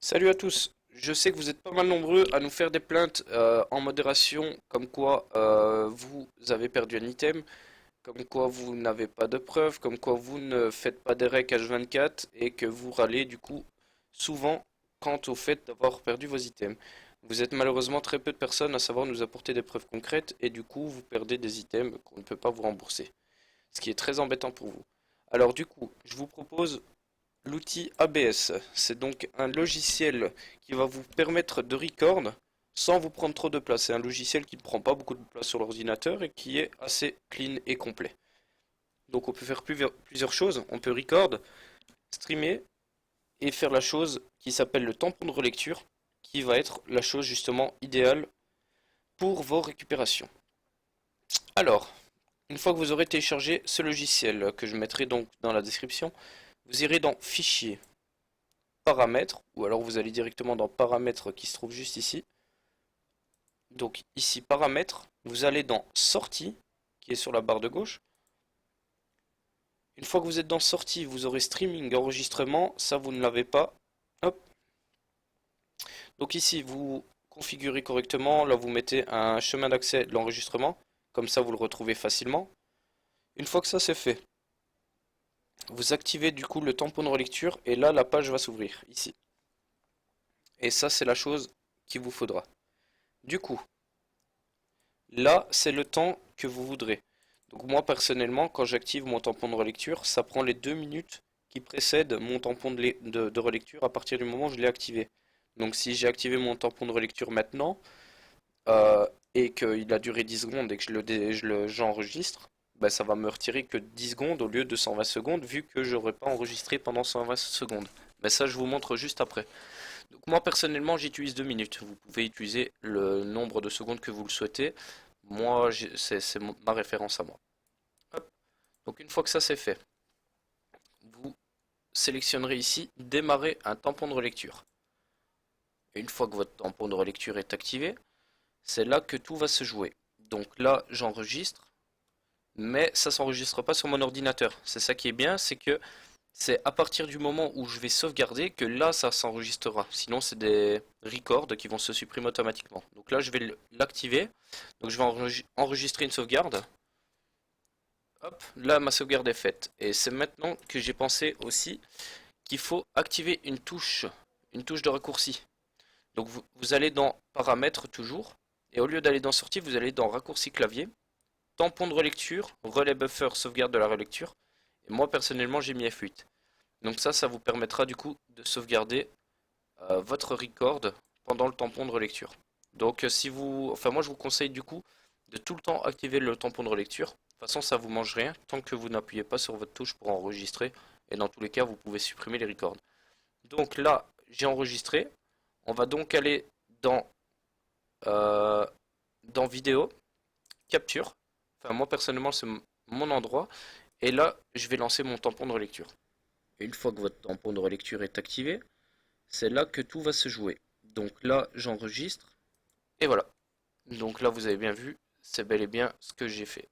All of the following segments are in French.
Salut à tous. Je sais que vous êtes pas mal nombreux à nous faire des plaintes en modération, comme quoi vous avez perdu un item, comme quoi vous n'avez pas de preuves, comme quoi vous ne faites pas des raids H24 et que vous râlez du coup souvent quant au fait d'avoir perdu vos items. Vous êtes malheureusement très peu de personnes à savoir nous apporter des preuves concrètes et du coup vous perdez des items qu'on ne peut pas vous rembourser, ce qui est très embêtant pour vous. Alors du coup, je vous propose l'outil ABS. C'est donc un logiciel qui va vous permettre de record sans vous prendre trop de place. C'est un logiciel qui ne prend pas beaucoup de place sur l'ordinateur et qui est assez clean et complet. Donc on peut faire plusieurs choses. On peut record, streamer et faire la chose qui s'appelle le tampon de relecture, qui va être la chose justement idéale pour vos récupérations. Alors, une fois que vous aurez téléchargé ce logiciel, que je mettrai donc dans la description, vous irez dans Fichier, Paramètres, ou alors vous allez directement dans Paramètres qui se trouve juste ici. Donc ici, Paramètres, vous allez dans Sortie, qui est sur la barre de gauche. Une fois que vous êtes dans Sortie, vous aurez Streaming, Enregistrement, ça vous ne l'avez pas. Hop. Donc ici, vous configurez correctement, là vous mettez un chemin d'accès de l'enregistrement, comme ça vous le retrouvez facilement. Une fois que ça c'est fait, vous activez du coup le tampon de relecture et là la page va s'ouvrir, ici. Et ça c'est la chose qu'il vous faudra. Du coup, là, c'est le temps que vous voudrez. Donc moi, personnellement, quand j'active mon tampon de relecture, ça prend les 2 minutes qui précèdent mon tampon de relecture à partir du moment où je l'ai activé. Donc si j'ai activé mon tampon de relecture maintenant, et qu'il a duré 10 secondes et que j'enregistre, bah, ça va me retirer que 10 secondes au lieu de 120 secondes, vu que j'aurais pas enregistré pendant 120 secondes. Mais ça, je vous montre juste après. Donc moi personnellement j'utilise 2 minutes. Vous pouvez utiliser le nombre de secondes que vous le souhaitez. Moi c'est ma référence à moi. Hop. Donc une fois que ça c'est fait, vous sélectionnerez ici démarrer un tampon de relecture. Et une fois que votre tampon de relecture est activé, c'est là que tout va se jouer. Donc là j'enregistre, mais ça s'enregistre pas sur mon ordinateur. C'est ça qui est bien, c'est que c'est à partir du moment où je vais sauvegarder que là ça s'enregistrera. Sinon c'est des records qui vont se supprimer automatiquement. Donc là je vais l'activer. Donc je vais enregistrer une sauvegarde. Hop, là ma sauvegarde est faite. Et c'est maintenant que j'ai pensé aussi qu'il faut activer une touche de raccourci. Donc vous allez dans paramètres toujours. Et au lieu d'aller dans sortie, vous allez dans raccourci clavier, tampon de relecture, relais buffer, sauvegarde de la relecture. Et moi personnellement j'ai mis F8. Donc ça vous permettra du coup de sauvegarder votre record pendant le tampon de relecture. Donc si vous, enfin moi je vous conseille du coup de tout le temps activer le tampon de relecture. De toute façon ça vous mange rien tant que vous n'appuyez pas sur votre touche pour enregistrer. Et dans tous les cas vous pouvez supprimer les records. Donc là j'ai enregistré. On va donc aller dans, euh, dans vidéo, capture. Enfin moi personnellement c'est mon endroit. Et là je vais lancer mon tampon de relecture. Et une fois que votre tampon de relecture est activé, c'est là que tout va se jouer. Donc là, j'enregistre. Et voilà. Donc là, vous avez bien vu, c'est bel et bien ce que j'ai fait.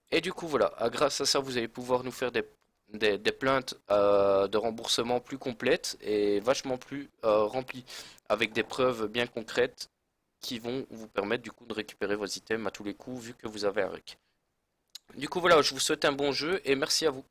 Et du coup, voilà. Grâce à ça, vous allez pouvoir nous faire des plaintes de remboursement plus complètes et vachement plus remplies. Avec des preuves bien concrètes qui vont vous permettre du coup de récupérer vos items à tous les coups vu que vous avez un rec. Du coup, voilà, je vous souhaite un bon jeu et merci à vous.